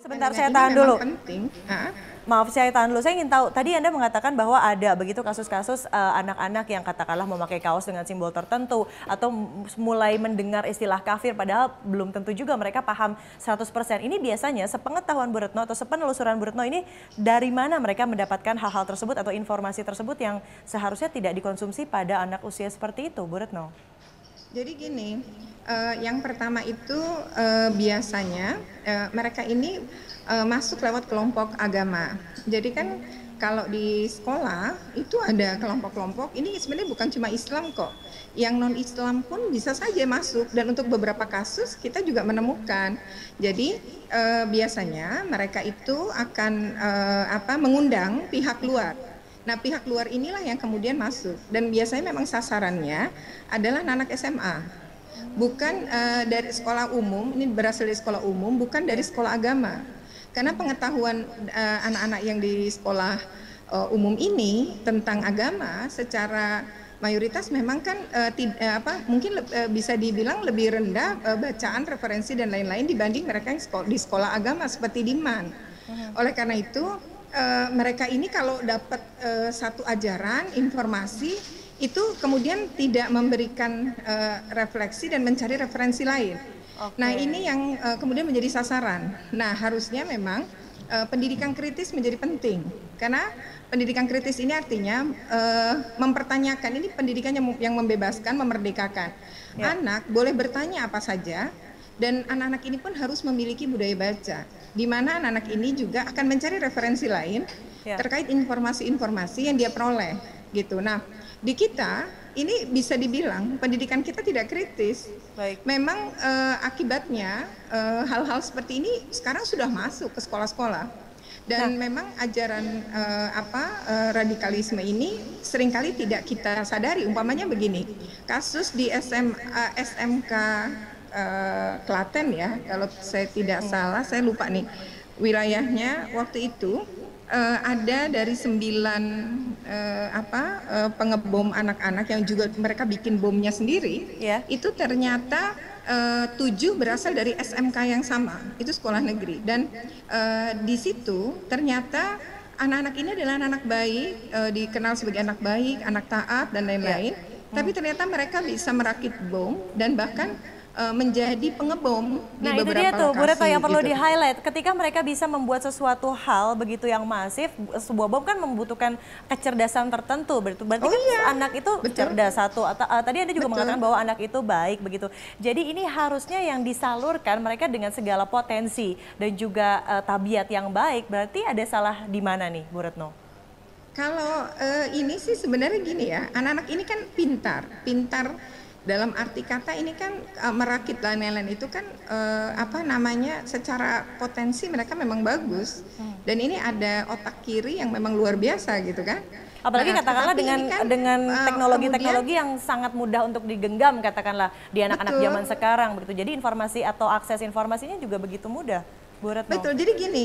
Sebentar, dengan saya ini tahan memang dulu. penting. Maaf, saya tahan dulu. Saya ingin tahu, tadi Anda mengatakan bahwa ada begitu kasus-kasus anak-anak yang katakanlah memakai kaos dengan simbol tertentu atau mulai mendengar istilah kafir padahal belum tentu juga mereka paham 100%. Ini biasanya sepengetahuan Bu Retno atau sepenelusuran Bu Retno ini dari mana mereka mendapatkan hal-hal tersebut atau informasi tersebut yang seharusnya tidak dikonsumsi pada anak usia seperti itu, Bu Retno? Jadi gini, yang pertama itu biasanya mereka ini masuk lewat kelompok agama. Jadi kan kalau di sekolah itu ada kelompok-kelompok, ini sebenarnya bukan cuma Islam kok. Yang non-Islam pun bisa saja masuk dan untuk beberapa kasus kita juga menemukan. Jadi biasanya mereka itu akan mengundang pihak luar. Nah, pihak luar inilah yang kemudian masuk dan biasanya memang sasarannya adalah anak SMA, bukan dari sekolah umum. Ini berasal dari sekolah umum, bukan dari sekolah agama. Karena pengetahuan anak-anak yang di sekolah umum ini tentang agama secara mayoritas memang kan mungkin bisa dibilang lebih rendah bacaan, referensi dan lain-lain dibanding mereka yang di sekolah agama seperti di MAN. Oleh karena itu mereka ini kalau dapat satu ajaran, informasi, itu kemudian tidak memberikan refleksi dan mencari referensi lain. Oke. Nah ini yang kemudian menjadi sasaran. Nah harusnya memang pendidikan kritis menjadi penting. Karena pendidikan kritis ini artinya mempertanyakan, ini pendidikan yang membebaskan, memerdekakan. Ya. Anak boleh bertanya apa saja, dan anak-anak ini pun harus memiliki budaya baca, di mana anak-anak ini juga akan mencari referensi lain terkait informasi-informasi yang dia peroleh, gitu. Nah, di kita ini bisa dibilang pendidikan kita tidak kritis. Baik. Memang akibatnya hal-hal seperti ini sekarang sudah masuk ke sekolah-sekolah. Dan memang ajaran radikalisme ini seringkali tidak kita sadari. Umpamanya begini, kasus di SMK Klaten ya, kalau saya tidak salah, saya lupa nih wilayahnya waktu itu, ada dari 9 pengebom anak-anak yang juga mereka bikin bomnya sendiri, itu ternyata 7 berasal dari SMK yang sama, itu sekolah negeri. Dan di situ ternyata anak-anak ini adalah anak baik, dikenal sebagai anak baik, anak taat dan lain-lain. Tapi ternyata mereka bisa merakit bom dan bahkan menjadi pengebom di beberapa lokasi. Nah itu dia tuh Bu Retno yang perlu gitu. di-highlight. Ketika mereka bisa membuat sesuatu hal begitu yang masif, sebuah bom kan membutuhkan kecerdasan tertentu. Berarti kan anak itu cerdas satu. Tadi Anda juga mengatakan bahwa anak itu baik begitu. Jadi ini harusnya yang disalurkan mereka dengan segala potensi dan juga tabiat yang baik. Berarti ada salah di mana nih Bu Retno? Kalau ini sih sebenarnya gini ya, anak-anak ini kan pintar dalam arti kata ini kan merakit dan lain-lain itu kan secara potensi mereka memang bagus, dan ini ada otak kiri yang memang luar biasa gitu kan. Apalagi katakanlah dengan teknologi-teknologi yang sangat mudah untuk digenggam katakanlah di anak-anak zaman sekarang begitu. Jadi informasi atau akses informasinya juga begitu mudah, Bu Retno. Betul. Jadi gini,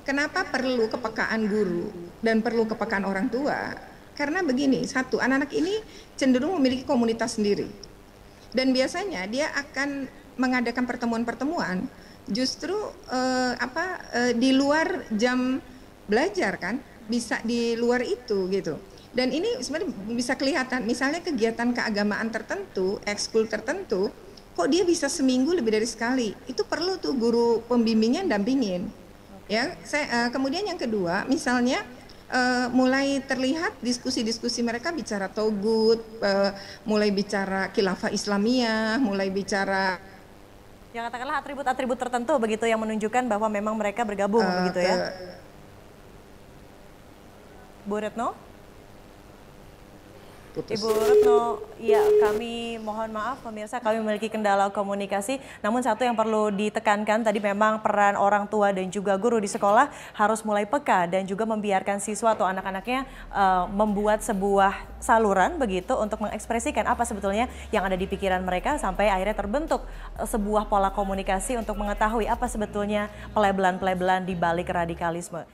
kenapa perlu kepekaan guru dan perlu kepekaan orang tua? Karena begini, satu, anak-anak ini cenderung memiliki komunitas sendiri. Dan biasanya dia akan mengadakan pertemuan-pertemuan justru di luar jam belajar kan, bisa di luar itu gitu. Dan ini sebenarnya bisa kelihatan, misalnya kegiatan keagamaan tertentu, ekskul tertentu, kok dia bisa seminggu lebih dari sekali. Itu perlu tuh guru pembimbingnya dampingin. Ya, kemudian yang kedua, misalnya mulai terlihat diskusi-diskusi mereka bicara Togut, mulai bicara khilafah Islamiyah, mulai bicara yang katakanlah atribut-atribut tertentu begitu yang menunjukkan bahwa memang mereka bergabung begitu ya. Bu Retno? Ibu Retno, ya kami mohon maaf pemirsa, kami memiliki kendala komunikasi. Namun satu yang perlu ditekankan tadi memang peran orang tua dan juga guru di sekolah harus mulai peka dan juga membiarkan siswa atau anak-anaknya membuat sebuah saluran begitu untuk mengekspresikan apa sebetulnya yang ada di pikiran mereka sampai akhirnya terbentuk sebuah pola komunikasi untuk mengetahui apa sebetulnya pelebelan-pelebelan di balik radikalisme.